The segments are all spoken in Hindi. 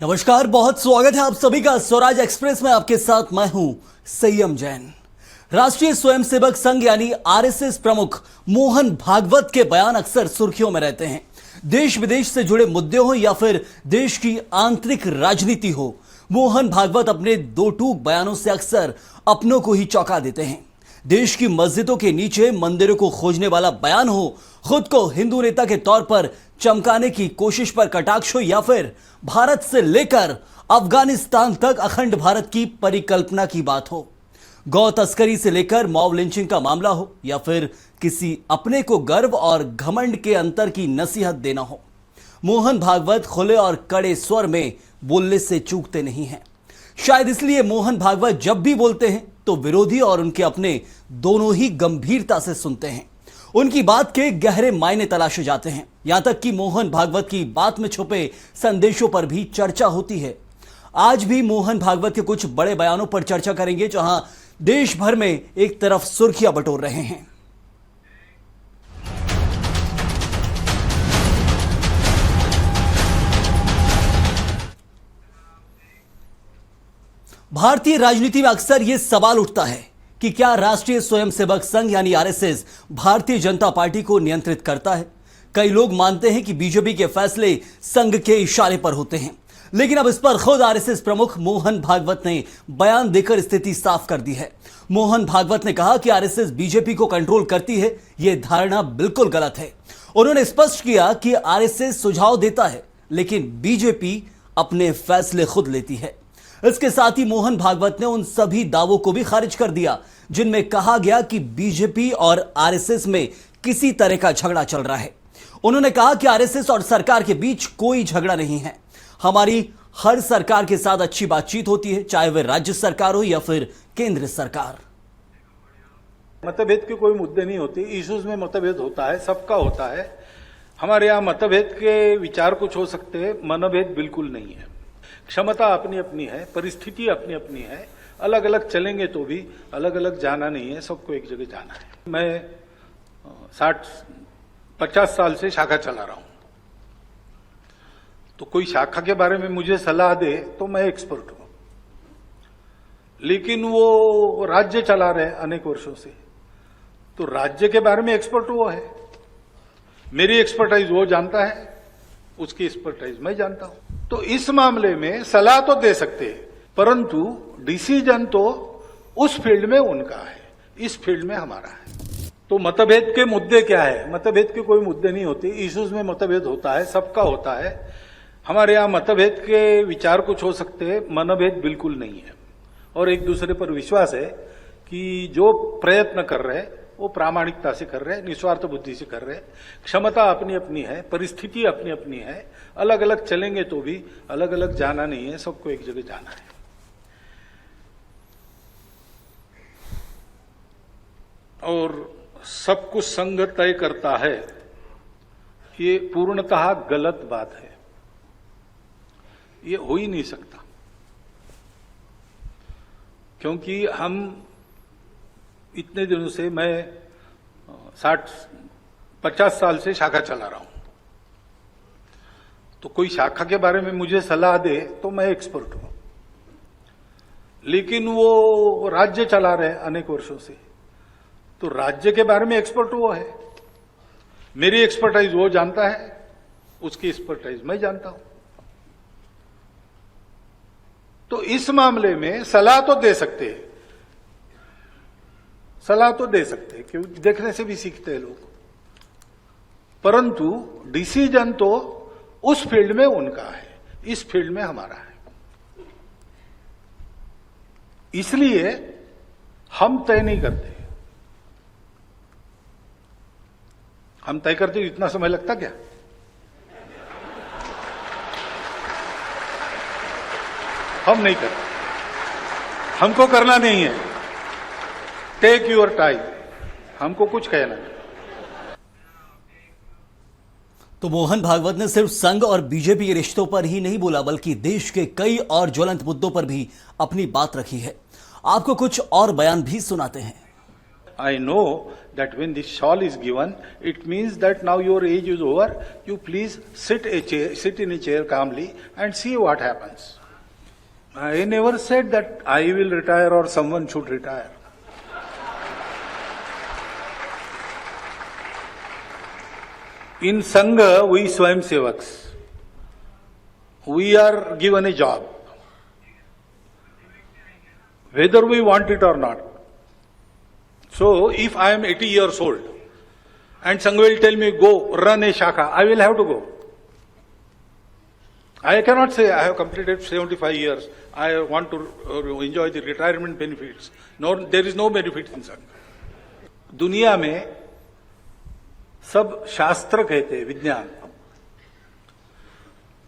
नमस्कार, बहुत स्वागत है आप सभी का स्वराज एक्सप्रेस में। आपके साथ मैं हूं संयम जैन। राष्ट्रीय स्वयंसेवक संघ यानी आरएसएस प्रमुख मोहन भागवत के बयान अक्सर सुर्खियों में रहते हैं। देश विदेश से जुड़े मुद्दे हो या फिर देश की आंतरिक राजनीति हो, मोहन भागवत अपने दो टूक बयानों से अक्सर अपनों को ही चौंका देते हैं। देश की मस्जिदों के नीचे मंदिरों को खोजने वाला बयान हो, खुद को हिंदू नेता के तौर पर चमकाने की कोशिश पर कटाक्ष हो, या फिर भारत से लेकर अफगानिस्तान तक अखंड भारत की परिकल्पना की बात हो, गौ तस्करी से लेकर मॉब लिंचिंग का मामला हो, या फिर किसी अपने को गर्व और घमंड के अंतर की नसीहत देना हो, मोहन भागवत खुले और कड़े स्वर में बोलने से चूकते नहीं हैं। शायद इसलिए मोहन भागवत जब भी बोलते हैं तो विरोधी और उनके अपने दोनों ही गंभीरता से सुनते हैं। उनकी बात के गहरे मायने तलाशे जाते हैं। यहां तक कि मोहन भागवत की बात में छुपे संदेशों पर भी चर्चा होती है। आज भी मोहन भागवत के कुछ बड़े बयानों पर चर्चा करेंगे, जहां देश भर में एक तरफ सुर्खियां बटोर रहे हैं। भारतीय राजनीति में अक्सर यह सवाल उठता है कि क्या राष्ट्रीय स्वयंसेवक संघ यानी आरएसएस भारतीय जनता पार्टी को नियंत्रित करता है। कई लोग मानते हैं कि बीजेपी के फैसले संघ के इशारे पर होते हैं, लेकिन अब इस पर खुद आरएसएस प्रमुख मोहन भागवत ने बयान देकर स्थिति साफ कर दी है। मोहन भागवत ने कहा कि आरएसएस बीजेपी को कंट्रोल करती है, यह धारणा बिल्कुल गलत है। उन्होंने स्पष्ट किया कि आरएसएस सुझाव देता है, लेकिन बीजेपी अपने फैसले खुद लेती है। इसके साथ ही मोहन भागवत ने उन सभी दावों को भी खारिज कर दिया जिनमें कहा गया कि बीजेपी और आरएसएस में किसी तरह का झगड़ा चल रहा है। उन्होंने कहा कि आरएसएस और सरकार के बीच कोई झगड़ा नहीं है। हमारी हर सरकार के साथ अच्छी बातचीत होती है, चाहे वह राज्य सरकार हो या फिर केंद्र सरकार। मतभेद के कोई मुद्दे नहीं होते, इश्यूज में मतभेद होता है, सबका होता है। हमारे यहाँ मतभेद के विचार कुछ हो सकते हैं, मनभेद बिल्कुल नहीं है। क्षमता अपनी अपनी है, परिस्थिति अपनी अपनी है, अलग अलग चलेंगे तो भी अलग अलग जाना नहीं है, सबको एक जगह जाना है। मैं 50 साल से शाखा चला रहा हूं, तो कोई शाखा के बारे में मुझे सलाह दे तो मैं एक्सपर्ट हूं, लेकिन वो राज्य चला रहे अनेक वर्षों से, तो राज्य के बारे में एक्सपर्ट वो है। मेरी एक्सपर्टाइज वो जानता है, उसकी एक्सपर्टाइज मैं जानता हूं। तो इस मामले में सलाह तो दे सकते हैं, परंतु डिसीजन तो उस फील्ड में उनका है, इस फील्ड में हमारा है। तो मतभेद के मुद्दे क्या है? मतभेद के कोई मुद्दे नहीं होते, इश्यूज में मतभेद होता है, सबका होता है। हमारे यहाँ मतभेद के विचार कुछ हो सकते हैं, मनभेद बिल्कुल नहीं है। और एक दूसरे पर विश्वास है कि जो प्रयत्न कर रहे हैं वो प्रामाणिकता से कर रहे हैं, निस्वार्थ बुद्धि से कर रहे हैं। क्षमता अपनी अपनी है, परिस्थिति अपनी अपनी है, अलग अलग चलेंगे तो भी अलग अलग जाना नहीं है, सबको एक जगह जाना है। और सब कुछ संघ तय करता है, ये पूर्णतः गलत बात है। ये हो ही नहीं सकता, क्योंकि हम इतने दिनों से, मैं 50 साल से शाखा चला रहा हूं, तो कोई शाखा के बारे में मुझे सलाह दे तो मैं एक्सपर्ट हूं, लेकिन वो राज्य चला रहे अनेक वर्षों से, तो राज्य के बारे में एक्सपर्ट वो है। मेरी एक्सपर्टाइज वो जानता है, उसकी एक्सपर्टाइज मैं जानता हूं। तो इस मामले में सलाह तो दे सकते हैं, सलाह तो दे सकते हैं, क्योंकि देखने से भी सीखते हैं लोग, परंतु डिसीजन तो उस फील्ड में उनका है, इस फील्ड में हमारा है। इसलिए हम तय नहीं करते। हम तय करते इतना समय लगता क्या? हम नहीं करते, हमको करना नहीं है। टेक योर टाइम, हमको कुछ कहना नहीं। तो मोहन भागवत ने सिर्फ संघ और बीजेपी के रिश्तों पर ही नहीं बोला, बल्कि देश के कई और ज्वलंत मुद्दों पर भी अपनी बात रखी है। आपको कुछ और बयान भी सुनाते हैं। I know that when this shawl is given, it means that now your age is over. You please sit in a chair calmly and see what happens. I never said that I will retire or someone should retire. In Sangha, we Swayamsevaks, we are given a job, whether we want it or not. So, if I am 80 years old and Sangha will tell me, go run a shakha, I will have to go. I cannot say I have completed 75 years, I want to enjoy the retirement benefits. No, there is no benefit in Sangha. दुनिया में सब शास्त्र कहते हैं, विज्ञान,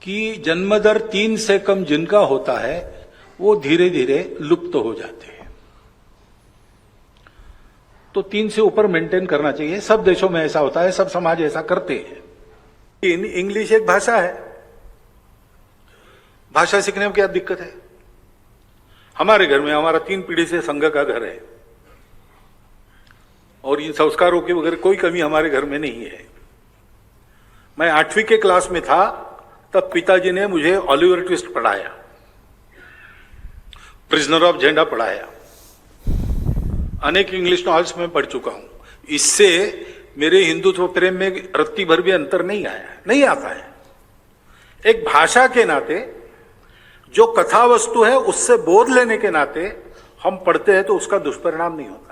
कि जन्मदर 3 से कम जिनका होता है वो धीरे धीरे लुप्त हो जाते हैं। तो 3 से ऊपर मेंटेन करना चाहिए। सब देशों में ऐसा होता है, सब समाज ऐसा करते हैं। इंग्लिश एक भाषा है, भाषा सीखने में क्या दिक्कत है? हमारे घर में हमारा 3 पीढ़ी से संघ का घर है और इन संस्कारों के वगैरह कोई कमी हमारे घर में नहीं है। मैं 8वीं के क्लास में था तब पिताजी ने मुझे ऑलिवर ट्विस्ट पढ़ाया, प्रिजनर ऑफ झेंडा पढ़ाया, अनेक इंग्लिश नॉवेल्स में पढ़ चुका हूं। इससे मेरे हिंदुत्व प्रेम में रत्ती भर भी अंतर नहीं आया, नहीं आता है। एक भाषा के नाते जो कथा वस्तु है उससे बोध लेने के नाते हम पढ़ते हैं तो उसका दुष्परिणाम नहीं होता।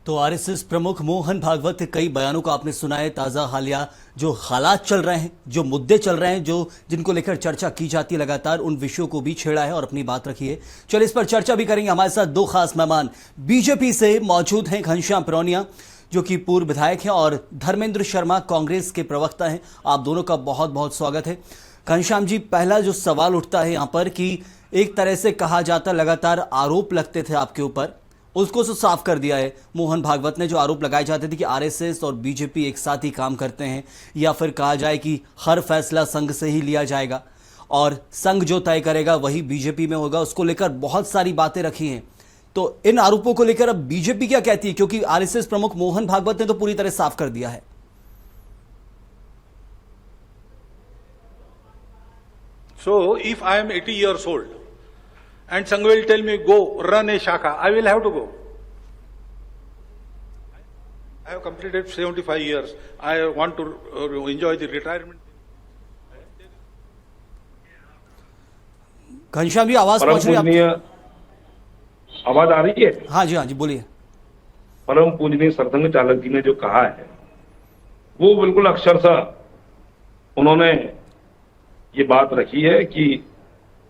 तो आरएसएस प्रमुख मोहन भागवत के कई बयानों को आपने सुना है। ताजा हालिया जो हालात चल रहे हैं, जो मुद्दे चल रहे हैं, जो जिनको लेकर चर्चा की जाती है लगातार, उन विषयों को भी छेड़ा है और अपनी बात रखी है। चलिए इस पर चर्चा भी करेंगे। हमारे साथ 2 खास मेहमान बीजेपी से मौजूद हैं, घनश्याम परौनिया जो कि पूर्व विधायक हैं और धर्मेंद्र शर्मा कांग्रेस के प्रवक्ता हैं। आप दोनों का बहुत बहुत स्वागत है। घनश्याम जी, पहला जो सवाल उठता है यहाँ पर कि एक तरह से कहा जाता, लगातार आरोप लगते थे आपके ऊपर, उसको तो साफ कर दिया है मोहन भागवत ने। जो आरोप लगाए जाते थे कि आरएसएस और बीजेपी एक साथ ही काम करते हैं, या फिर कहा जाए कि हर फैसला संघ से ही लिया जाएगा और संघ जो तय करेगा वही बीजेपी में होगा, उसको लेकर बहुत सारी बातें रखी हैं। तो इन आरोपों को लेकर अब बीजेपी क्या कहती है, क्योंकि आरएसएस प्रमुख मोहन भागवत ने तो पूरी तरह साफ कर दिया है। So, if I am 80 years old and Sangha will tell me, go run a shakha, I will have to go. I have completed 75 years. I want to enjoy the retirement. Ghanshyam ji, आवाज पहुंच रही है? आवाज आ रही है? हाँ जी बोलिए। परम पूजनीय सरसंघ चालक जी ने जो कहा है वो बिल्कुल अक्षरशः उन्होंने ये बात रखी है कि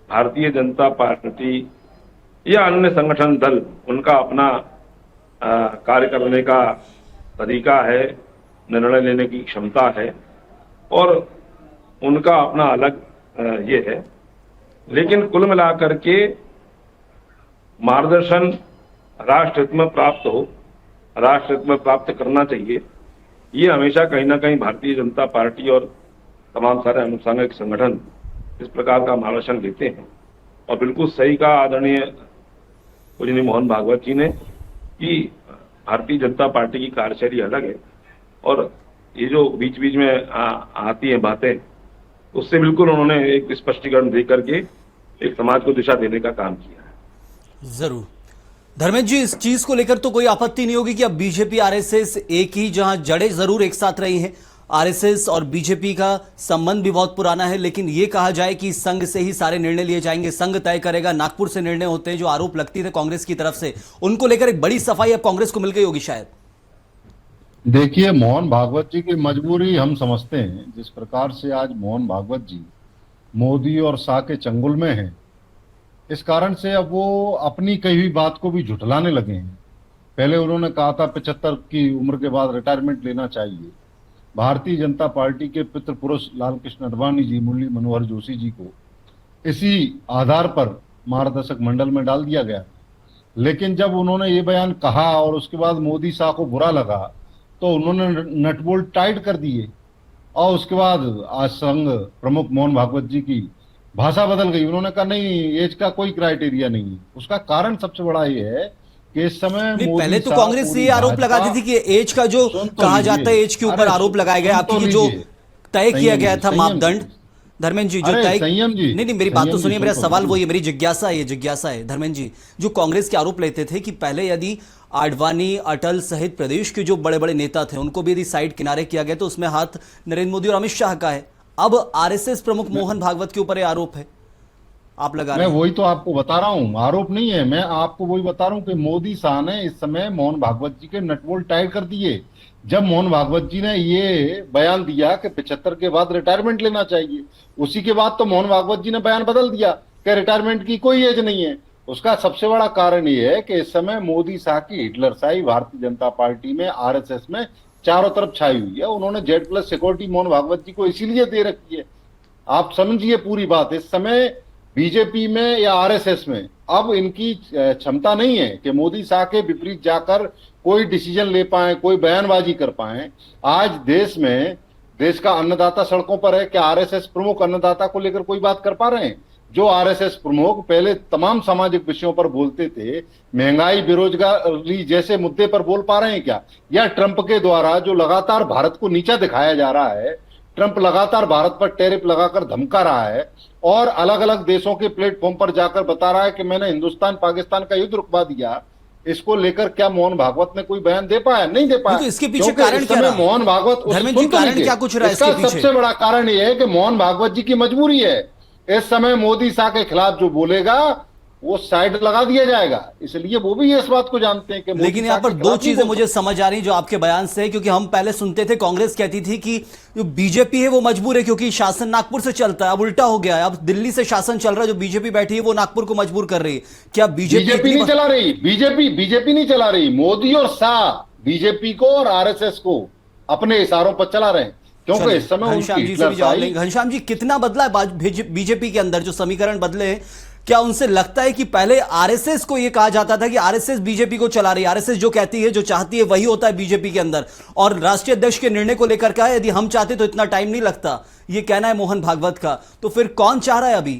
भारतीय जनता पार्टी या अन्य संगठन दल, उनका अपना कार्य करने का तरीका है, निर्णय लेने की क्षमता है और उनका अपना अलग ये है। लेकिन कुल मिलाकर के मार्गदर्शन राष्ट्र हित में प्राप्त हो, राष्ट्र हित में प्राप्त करना चाहिए, ये हमेशा कहीं ना कहीं भारतीय जनता पार्टी और तमाम सारे अनुसांगिक संगठन इस प्रकार का मार्गदर्शन देते हैं। और बिल्कुल सही कहा आदरणीय पूजनीय मोहन भागवत जी ने कि भारतीय जनता पार्टी की कार्यशैली अलग है और ये जो बीच बीच में आती हैं बातें, उससे बिल्कुल उन्होंने एक स्पष्टीकरण दे करके एक समाज को दिशा देने का काम किया है। जरूर धर्मेंद्र जी, इस चीज को लेकर तो कोई आपत्ति नहीं होगी कि अब बीजेपी आरएसएस एक ही, जहां जड़ें जरूर एक साथ रही हैं, आरएसएस और बीजेपी का संबंध भी बहुत पुराना है, लेकिन यह कहा जाए कि संघ से ही सारे निर्णय लिए जाएंगे, संघ तय करेगा, नागपुर से निर्णय होते हैं, जो आरोप लगती थे कांग्रेस की तरफ से, उनको लेकर एक बड़ी सफाई अब कांग्रेस को मिल गई होगी शायद। देखिए, मोहन भागवत जी की मजबूरी हम समझते हैं। जिस प्रकार से आज मोहन भागवत जी मोदी और शाह के चंगुल में हैं, इस कारण से अब वो अपनी कही हुई बात को भी झुठलाने लगे हैं। पहले उन्होंने कहा था 75 की उम्र के बाद रिटायरमेंट लेना चाहिए। भारतीय जनता पार्टी के पितृ पुरुष लाल कृष्ण आडवाणी जी, मुरली मनोहर जोशी जी को इसी आधार पर मार्गदर्शक मंडल में डाल दिया गया। लेकिन जब उन्होंने ये बयान कहा और उसके बाद मोदी शाह को बुरा लगा तो उन्होंने नटबोल्ट टाइट कर दिए और उसके बाद आज संघ प्रमुख मोहन भागवत जी की भाषा बदल गई। उन्होंने कहा नहीं, एज का कोई क्राइटेरिया नहीं है। उसका कारण सबसे बड़ा ये है कि इस समय नहीं, मोदी पहले तो साहब, कांग्रेस पूरी ये आरोप भाजपा- लगाती थी कि एज का जो सुन तो कहा लीजिए। जाता है, एज के ऊपर अरे आरोप लगाए गए, सुन आपकी तो जो लीजिए। तय किया गया था संयम मापदंड, जी। धर्मेंद्र जी, जो अरे तय, संयम जी, नहीं नहीं, मेरी बात तो संयम जी, सुनिए, मेरा सुन तो सवाल लीजिए। वही है, मेरी जिज्ञासा है, ये जिज्ञासा है धर्मेंद्र जी। जो कांग्रेस के आरोप लेते थे कि पहले यदि आडवाणी, अटल सहित प्रदेश के जो बड़े बड़े नेता थे उनको भी यदि साइड किनारे किया गया तो उसमें हाथ नरेंद्र मोदी और अमित शाह का है। अब आरएसएस प्रमुख मोहन भागवत के ऊपर ये आरोप है, आप लगा मैं रहे हैं। वही तो आपको बता रहा हूँ, आरोप नहीं है, मैं आपको वही बता रहा हूँ कि मोदी शाह ने इस समय मोहन भागवत जी के नटबोल्ट टाइट कर दिए। जब मोहन भागवत जी ने ये बयान दिया कि 75 के बाद रिटायरमेंट लेना चाहिए, उसी के बाद तो मोहन भागवत जी ने बयान बदल दिया कि रिटायरमेंट की कोई एज नहीं है। उसका सबसे बड़ा कारण ये है कि इस समय मोदी शाह की हिटलरशाही भारतीय जनता पार्टी में, आरएसएस में चारों तरफ छाई हुई है। उन्होंने Z+ सिक्योरिटी मोहन भागवत जी को इसीलिए दे रखी है। आप समझिए पूरी बात। इस समय बीजेपी में या आरएसएस में अब इनकी क्षमता नहीं है कि मोदी शाह के विपरीत जाकर कोई डिसीजन ले पाए, कोई बयानबाजी कर पाए। आज देश में, देश का अन्नदाता सड़कों पर है, क्या आरएसएस प्रमुख अन्नदाता को लेकर कोई बात कर पा रहे हैं? जो आरएसएस प्रमुख पहले तमाम सामाजिक विषयों पर बोलते थे, महंगाई, बेरोजगारी जैसे मुद्दे पर बोल पा रहे हैं क्या? या ट्रंप के द्वारा जो लगातार भारत को नीचा दिखाया जा रहा है, ट्रंप लगातार भारत पर टैरिफ लगाकर धमका रहा है और अलग अलग देशों के प्लेटफॉर्म पर जाकर बता रहा है कि मैंने हिंदुस्तान पाकिस्तान का युद्ध रुकवा दिया, इसको लेकर क्या मोहन भागवत ने कोई बयान दे पाया? नहीं दे पाया। तो इसके पीछे क्योंकि कारण इस क्या समय रहा? मोहन भागवत, धर्मेंद्र जी, कारण क्या कुछ रहा है इसका इसके पीछे? सबसे बड़ा कारण यह है कि मोहन भागवत जी की मजबूरी है। इस समय मोदी शाह के खिलाफ जो बोलेगा वो साइड लगा दिया जाएगा, इसलिए वो भी इस बात को जानते हैं कि मोदी लेकिन यहाँ शाह पर के दो खिलाफ नहीं चीजें बोल मुझे समझ आ रही जो आपके बयान से है, क्योंकि हम पहले सुनते थे कांग्रेस कहती थी कि जो बीजेपी है वो मजबूर है क्योंकि शासन नागपुर से चलता है। अब उल्टा हो गया है, अब दिल्ली से शासन चल रहा है, जो बीजेपी बैठी है वो नागपुर को मजबूर कर रही है। क्या बीजेपी नहीं चला रही, बीजेपी नहीं चला रही, मोदी और शाह बीजेपी को और आरएसएस को अपने इशारों पर चला रहे हैं, क्योंकि इस समय घनश्याम उनकी जी से भी जवाब हिटलरशाही। लेंगे। घनश्याम जी, कितना बदला है बीजेपी के अंदर, जो समीकरण बदले हैं? क्या उनसे लगता है कि पहले आरएसएस को यह कहा जाता था कि आरएसएस बीजेपी को चला रही है, आरएसएस जो कहती है, जो चाहती है वही होता है बीजेपी के अंदर, और राष्ट्रीय अध्यक्ष के निर्णय को लेकर कहा यदि हम चाहते तो इतना टाइम नहीं लगता, ये कहना है मोहन भागवत का। तो फिर कौन चाह रहा है अभी?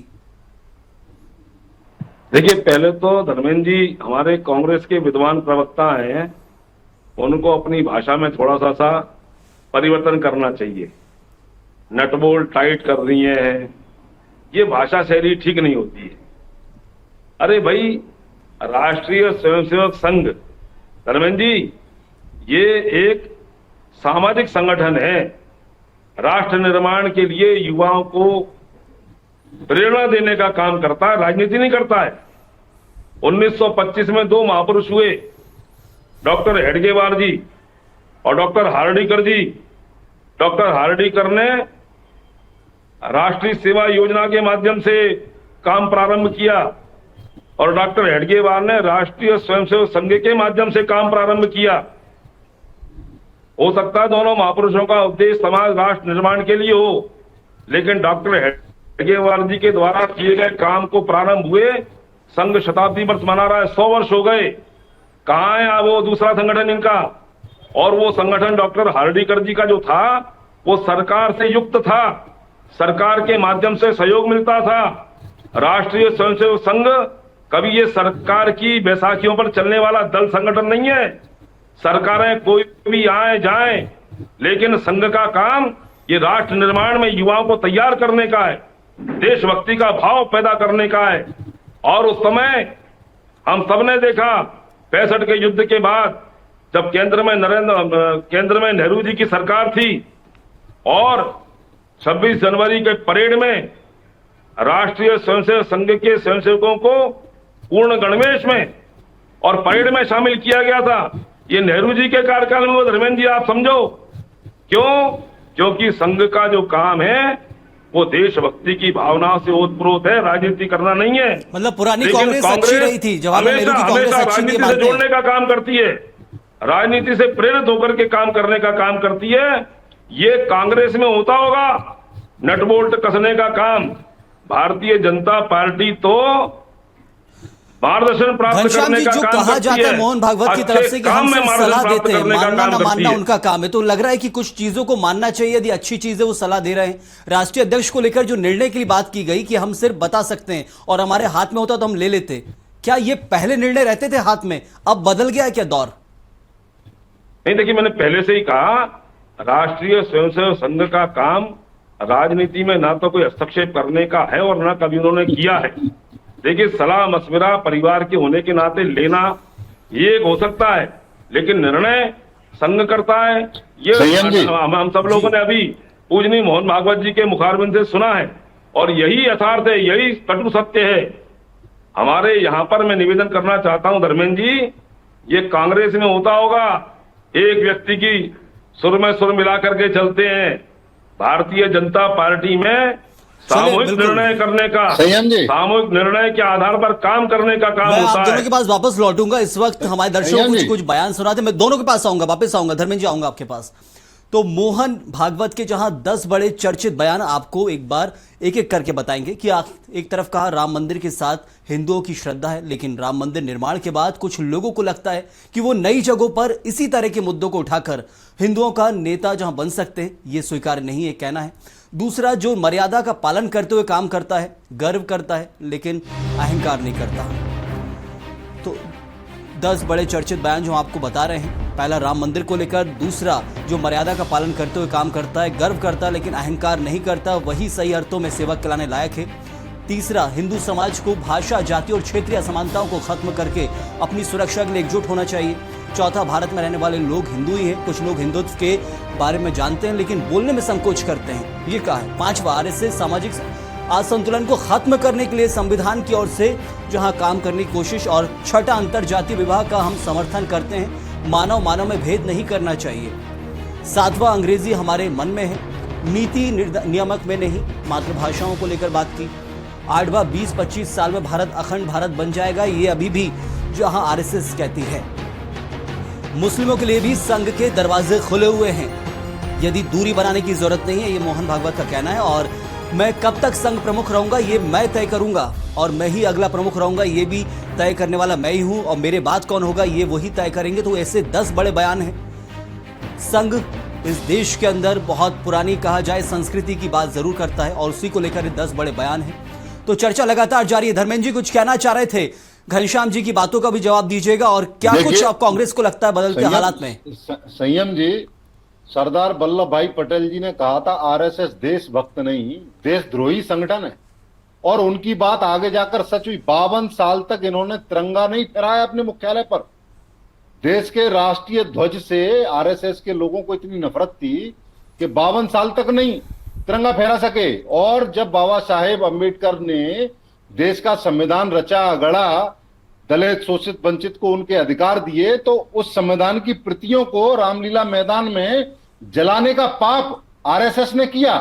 देखिए, पहले तो धर्मेंद्र जी हमारे कांग्रेस के विद्वान प्रवक्ता हैं, उनको अपनी भाषा में थोड़ा सा परिवर्तन करना चाहिए। नटबोल्ट टाइट कर रही है, ये भाषा शैली ठीक नहीं होती है। अरे भाई, राष्ट्रीय स्वयंसेवक संघ, धर्मेंद्र जी, ये एक सामाजिक संगठन है, राष्ट्र निर्माण के लिए युवाओं को प्रेरणा देने का काम करता है, राजनीति नहीं करता है। 1925 में 2 महापुरुष हुए, डॉक्टर हेडगेवार जी और डॉक्टर हार्डीकर जी। डॉक्टर हार्डीकर ने राष्ट्रीय सेवा योजना के माध्यम से काम प्रारंभ किया और डॉक्टर हेडगेवार ने राष्ट्रीय स्वयंसेवक संघ के माध्यम से काम प्रारंभ किया। हो सकता है दोनों महापुरुषों का उद्देश्य समाज राष्ट्र निर्माण के लिए हो, लेकिन डॉक्टर हेडगेवार जी के द्वारा किए गए काम को प्रारंभ हुए संघ शताब्दी वर्ष मना रहा है, 100 वर्ष हो गए। कहाँ है वो दूसरा संगठन इनका? और वो संगठन डॉक्टर हार्डीकर जी का जो था वो सरकार से युक्त था, सरकार के माध्यम से सहयोग मिलता था। राष्ट्रीय स्वयंसेवक संघ कभी ये सरकार की बैसाखियों पर चलने वाला दल संगठन नहीं है। सरकारें कोई भी आए जाए, लेकिन संघ का काम ये राष्ट्र निर्माण में युवाओं को तैयार करने का है, देशभक्ति का भाव पैदा करने का है। और उस समय हम सबने देखा 65 के युद्ध के बाद जब केंद्र में नेहरू जी की सरकार थी और 26 जनवरी के परेड में राष्ट्रीय स्वयंसेवक संघ के स्वयंसेवकों को पूर्ण गणवेश में और परेड में शामिल किया गया था। ये नेहरू जी के कार्यकाल में हुआ, धर्मेंद्र जी, आप समझो क्यों? क्योंकि संघ का जो काम है वो देशभक्ति की भावना से ओतप्रोत है, राजनीति करना नहीं है। मतलब पुरानी लेकिन कांग्रेस अच्छी रही थी, जवाहरलाल नेहरू की कांग्रेस अच्छी थी, राजनीति से जोड़ने का काम करती है, राजनीति से प्रेरित होकर के काम करने का काम करती है। ये कांग्रेस में होता होगा नटबोल्ट कसने का काम। भारतीय जनता पार्टी तो मार्गदर्शन प्राप्त घनश्याम करने जी, का जो काम कहा करती जाता है है, मोहन भागवत की तरफ अच्छे से कि काम हम में सिर्फ मार्गदर्शन सलाह प्राप्त देते हैं, करने का मानना काम ना करती मानना है। उनका काम है, तो लग रहा है कि कुछ चीजों को मानना चाहिए, यदि अच्छी चीज है वो सलाह दे रहे हैं। राष्ट्रीय अध्यक्ष को लेकर जो निर्णय की बात की गई कि हम सिर्फ बता सकते हैं और हमारे हाथ में होता तो हम ले लेते, क्या ये पहले निर्णय रहते थे हाथ में, अब बदल गया है क्या दौर? नहीं, देखिए, मैंने पहले से ही कहा, राष्ट्रीय स्वयंसेवक संघ का काम राजनीति में ना तो कोई हस्तक्षेप करने का है और ना कभी उन्होंने किया है। देखिए, सलाह मशविरा परिवार के होने के नाते लेना ये एक हो सकता है, लेकिन निर्णय संघ करता है। ये संयम जी। हम सब लोगों ने अभी पूजनीय मोहन भागवत जी के मुखारबिंद से सुना है, और यही यथार्थ है, यही कटु सत्य है। हमारे यहां पर मैं निवेदन करना चाहता हूं धर्मेंद्र जी, ये कांग्रेस में होता होगा, एक व्यक्ति की सुर में सुर मिला करके चलते हैं। भारतीय जनता पार्टी में सामूहिक बिल्कुल। निर्णय करने का, संयम जी। सामूहिक निर्णय के आधार पर काम करने का काम मैं आप होता दोनों है। के पास वापस लौटूंगा। इस वक्त हमारे दर्शकों संयम कुछ जी। कुछ बयान सुनाते, मैं दोनों के पास आऊंगा, वापस आऊंगा, धर्मेंद्र जी आऊंगा आपके पास। तो मोहन भागवत के जहां 10 बड़े चर्चित बयान आपको एक बार एक एक करके बताएंगे कि एक तरफ कहा राम मंदिर के साथ हिंदुओं की श्रद्धा है, लेकिन राम मंदिर निर्माण के बाद कुछ लोगों को लगता है कि वो नई जगहों पर इसी तरह के मुद्दों को उठाकर हिंदुओं का नेता जहां बन सकते हैं, ये स्वीकार नहीं है, कहना है। दूसरा, जो मर्यादा का पालन करते हुए काम करता है, गर्व करता है, लेकिन अहंकार नहीं करता। तो 10 बड़े चर्चित बयान जो आपको बता रहे हैं, पहला राम मंदिर को लेकर, दूसरा जो मर्यादा का पालन करते हुए काम करता है, गर्व करता है लेकिन अहंकार नहीं करता, वही सही अर्थों में सेवक कहलाने लायक है। तीसरा, हिंदू समाज को भाषा, जाति और क्षेत्रीय असमानताओं को खत्म करके अपनी सुरक्षा के लिए एकजुट होना चाहिए। चौथा, भारत में रहने वाले लोग हिंदू ही हैं, कुछ लोग हिंदुत्व के बारे में जानते हैं लेकिन बोलने में संकोच करते हैं, ये कहा है। पांचवा, आरएसएस सामाजिक असंतुलन को खत्म करने के लिए संविधान की ओर से जहां काम करने की कोशिश। और छठा, अंतर जातीय विवाह का हम समर्थन करते हैं, मानव मानव में भेद नहीं करना चाहिए। सातवां, अंग्रेजी हमारे मन में है, नीति नियामक में नहीं, मातृभाषाओं को लेकर बात की। आठवां, 20-25 साल में भारत अखंड भारत बन जाएगा, ये अभी भी जहां आरएसएस कहती है। मुस्लिमों के लिए भी संघ के दरवाजे खुले हुए हैं, यदि दूरी बनाने की जरूरत नहीं है, ये मोहन भागवत का कहना है। और मैं कब तक संघ प्रमुख रहूंगा ये मैं तय करूंगा, और मैं ही अगला प्रमुख रहूंगा ये भी तय करने वाला मैं ही हूं, और मेरे बाद कौन होगा ये वही तय करेंगे। तो ऐसे 10 बड़े बयान हैं। संघ इस देश के अंदर बहुत पुरानी कहा जाए संस्कृति की बात जरूर करता है, और उसी को लेकर 10 बड़े बयान हैं। तो चर्चा लगातार जारी है। धर्मेंद्र जी कुछ कहना चाह रहे थे, घनश्याम जी की बातों का भी जवाब दीजिएगा, और क्या कुछ अब कांग्रेस को लगता है बदलते हालात में? संयम जी, सरदार वल्लभ भाई पटेल जी ने कहा था आरएसएस देशभक्त नहीं देशद्रोही संगठन है, और उनकी बात आगे जाकर सच हुई। 52 साल तक इन्होंने तिरंगा नहीं फहराया अपने मुख्यालय पर। देश के राष्ट्रीय ध्वज से आरएसएस के लोगों को इतनी नफरत थी कि 52 साल तक नहीं तिरंगा फहरा सके। और जब बाबा साहेब अम्बेडकर ने देश का संविधान रचा गढ़ा, दलित शोषित वंचित को उनके अधिकार दिए, तो उस संविधान की प्रतियों को रामलीला मैदान में जलाने का पाप आरएसएस ने किया।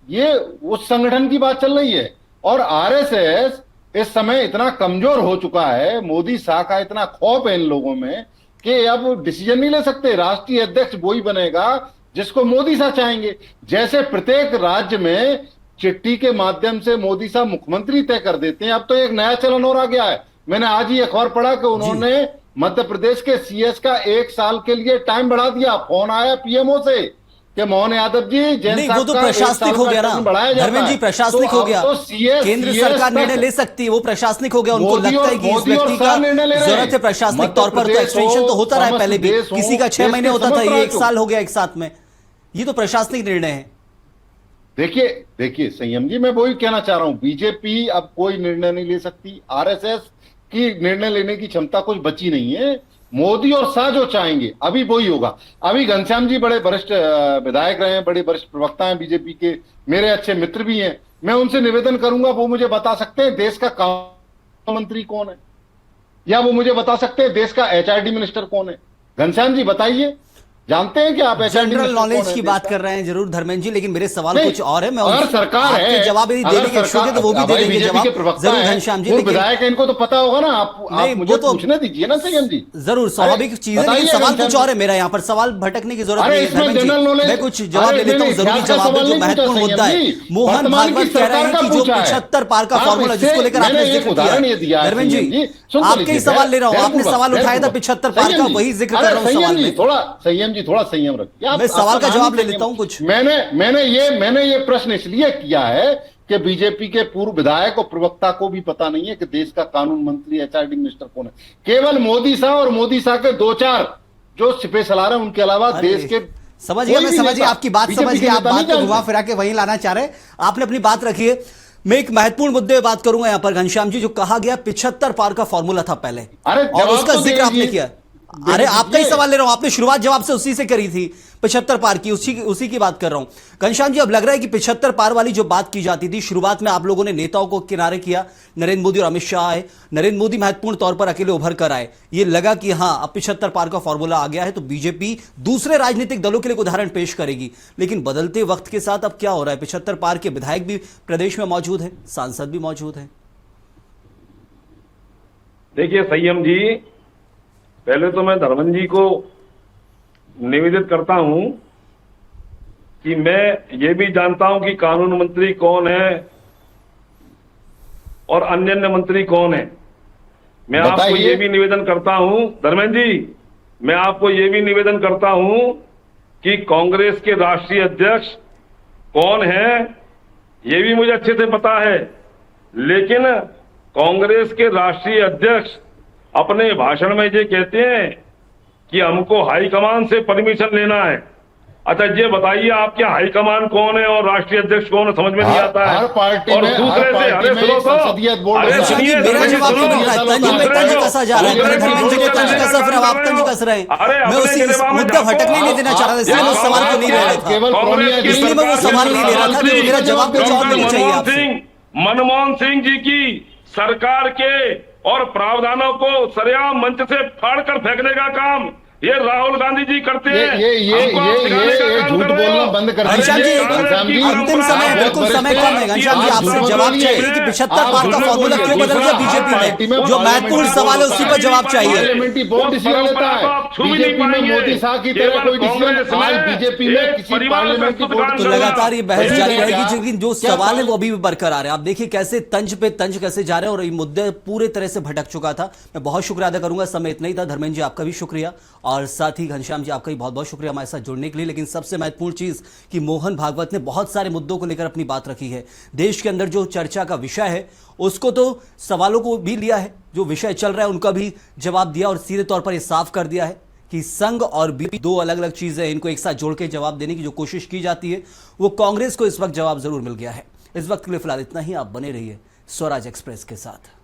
ये उस संगठन की बात चल रही है। और आरएसएस इस समय इतना कमजोर हो चुका है, मोदी शाह का इतना खौफ है इन लोगों में कि अब डिसीजन नहीं ले सकते। राष्ट्रीय अध्यक्ष वही बनेगा जिसको मोदी शाह चाहेंगे। जैसे प्रत्येक राज्य में चिट्ठी के माध्यम से मोदी साहब मुख्यमंत्री तय कर देते हैं, अब तो एक नया चलन और आ गया है। मैंने आज ही अखबार पढ़ा कि उन्होंने मध्य प्रदेश के सीएस का 1 साल के लिए टाइम बढ़ा दिया। फोन आया पीएमओ से कि मोहन यादव जी, नहीं, वो तो प्रशासनिक हो गया ना धर्मेंद्र जी, प्रशासनिक हो गया। केंद्र सरकार निर्णय ले सकती है, वो प्रशासनिक हो गया। उनको लगता है कि इस व्यक्ति का जरूरत है प्रशासनिक तौर पर, तो एक्सटेंशन तो होता रहा पहले भी, किसी का 6 महीने होता था, ये 1 साल हो गया एक साथ में। ये तो प्रशासनिक निर्णय है। देखिए संयम जी, मैं वही कहना चाह रहा हूं, बीजेपी अब कोई निर्णय नहीं ले सकती। आरएसएस की निर्णय लेने की क्षमता कुछ बची नहीं है। मोदी और शाह जो चाहेंगे अभी वही होगा। अभी घनश्याम जी बड़े वरिष्ठ विधायक रहे हैं, बड़े वरिष्ठ प्रवक्ता हैं बीजेपी के, मेरे अच्छे मित्र भी हैं। मैं उनसे निवेदन करूंगा वो मुझे बता सकते हैं देश का कानून मंत्री कौन है, या वो मुझे बता सकते हैं देश का एचआरडी मिनिस्टर कौन है। घनश्याम जी बताइए। जानते हैं कि आप जनरल नॉलेज की बात कर रहे हैं जरूर धर्मेंद्र जी, लेकिन मेरे सवाल कुछ और है। मैं अगर सरकार आपके है, जवाब यदि देने के इच्छुक है तो वो भी दे देंगे जवाब जरूर घनश्याम जी, लेकिन विधायक इनको तो पता होगा ना। आप मुझे तो पूछने दीजिए ना संयम जी। जरूर स्वाभाविक चीज है, लेकिन सवाल कुछ और है मेरा। यहाँ पर सवाल भटकने की जरूरत नहीं है धर्मेंद्र जी, मैं कुछ जवाब ले लेता हूँ, जरूरी जवाब है। जो महत्वपूर्ण मुद्दा है, मोहन भागवत कह रहे हैं कि जो 75 पार का फॉर्मूला जिसको लेकर आपने जिक्र किया, धर्मेंद्र जी आपके ही सवाल ले रहा हूँ, आपने सवाल उठाया था 75 पार का, वही जिक्र कर रहा हूँ सवाल में। थोड़ा संयम रखिए। मैं सवाल का जवाब ले लेता हूं कुछ। मैंने ये प्रश्न इसलिए किया है कि बीजेपी के पूर्व विधायक और प्रवक्ता को भी पता नहीं है कि देश का कानून मंत्री एचआरडी मिनिस्टर कौन है। केवल मोदी शाह और मोदी शाह के 2-4 जो सिपे सलार हैं, उनके अलावा देश के समझ गया, मैं समझ गया आपकी बात, समझ गया। आप बात को घुमा फिरा के वहीं लाना चाह रहे हैं, आपने अपनी बात रखी है। मैं एक महत्वपूर्ण मुद्दे पे बात करूंगा यहाँ पर घनश्याम जी। जो कहा गया 75 पार का फॉर्मूला था पहले, और उसका जिक्र आपने किया। अरे आपका ही सवाल ले रहा हूं, आपने शुरुआत जवाब से उसी से करी थी, 75 पार की, उसी की बात कर रहा हूं घनश्याम जी। अब लग रहा है कि 75 पार वाली जो बात की जाती थी, शुरुआत में आप लोगों ने नेताओं को किनारे किया, नरेंद्र मोदी और अमित शाह आए, नरेंद्र मोदी महत्वपूर्ण तौर पर अकेले उभर कर आए। ये लगा कि हां अब 75 पार का फॉर्मूला आ गया है तो बीजेपी दूसरे राजनीतिक दलों के लिए उदाहरण पेश करेगी। लेकिन बदलते वक्त के साथ अब क्या हो रहा है, 75 पार के विधायक भी प्रदेश में मौजूद है, सांसद भी मौजूद है। देखिए संयम जी, पहले तो मैं धर्मेंद्र जी को निवेदित करता हूं कि मैं ये भी जानता हूं कि कानून मंत्री कौन है और अन्य मंत्री कौन है। मैं आपको ये भी निवेदन करता हूं धर्मेंद्र जी, मैं आपको ये भी निवेदन करता हूं कि कांग्रेस के राष्ट्रीय अध्यक्ष कौन है ये भी मुझे अच्छे से पता है। लेकिन कांग्रेस के राष्ट्रीय अध्यक्ष अपने भाषण में ये कहते हैं कि हमको हाईकमान से परमिशन लेना है। अच्छा ये बताइए आपके हाईकमान कौन है और राष्ट्रीय अध्यक्ष कौन है, समझ में नहीं आता है। हर पार्टी और में, दूसरे से अरे सुनो तो, अरे सुनिए मेरा जवाब तो नहीं रहा, तंज कसा जा रहा है, धर्मेंद्र जी को तंज कसा, फिर आप तंज कस रहे हैं। मैं उसी मुद्दा भटकने नहीं देना चाह रहा था, इसलिए मैं उस सवाल को नहीं ले रहा था, इसलिए मैं वो सवाल नहीं ले रहा था, क्योंकि मेरा जवाब कुछ और मिलना चाहिए आपसे। मनमोहन सिंह जी की सरकार के और प्रावधानों को सरेआम मंच से फाड़कर फेंकने का काम ये राहुल गांधी जी करते हैं। ये झूठ बोलना बंद कर घनश्याम जी, अंतिम समय, बिल्कुल समय कम है घनश्याम जी, आपसे जवाब चाहिए कि 75 पार का फॉर्मूला क्यों बदल गया बीजेपी में। जो महत्वपूर्ण सवाल है उसी पर जवाब चाहिए। पार्लियामेंट्री बोर्ड डिसीजन लेता है, बीजेपी में मोदी शाह की तरह कोई डिसीजन आज बीजेपी में किसी पार्लियामेंट्री बोर्ड। तो लगातार ये बहस जारी रहेगी, लेकिन जो सवाल है वो अभी भी बरकरार है। आप देखिए कैसे तंज पे तंज कैसे जा रहे हैं, और ये मुद्दे पूरे तरह से भटक चुका था। मैं बहुत शुक्रिया अदा करूंगा, समय इतना ही था। धर्मेंद्र जी आपका भी शुक्रिया, और साथ ही घनश्याम जी आपका भी बहुत बहुत शुक्रिया हमारे साथ जुड़ने के लिए। लेकिन सबसे महत्वपूर्ण चीज कि मोहन भागवत ने बहुत सारे मुद्दों को लेकर अपनी बात रखी है। देश के अंदर जो चर्चा का विषय है उसको तो सवालों को भी लिया है, जो विषय चल रहा है उनका भी जवाब दिया, और सीधे तौर पर यह साफ कर दिया है कि संघ और बीजेपी दो अलग अलग चीजें हैं। इनको एक साथ जोड़ के जवाब देने की जो कोशिश की जाती है वो कांग्रेस को इस वक्त जवाब जरूर मिल गया है। इस वक्त के लिए फिलहाल इतना ही। आप बने रहिए स्वराज एक्सप्रेस के साथ।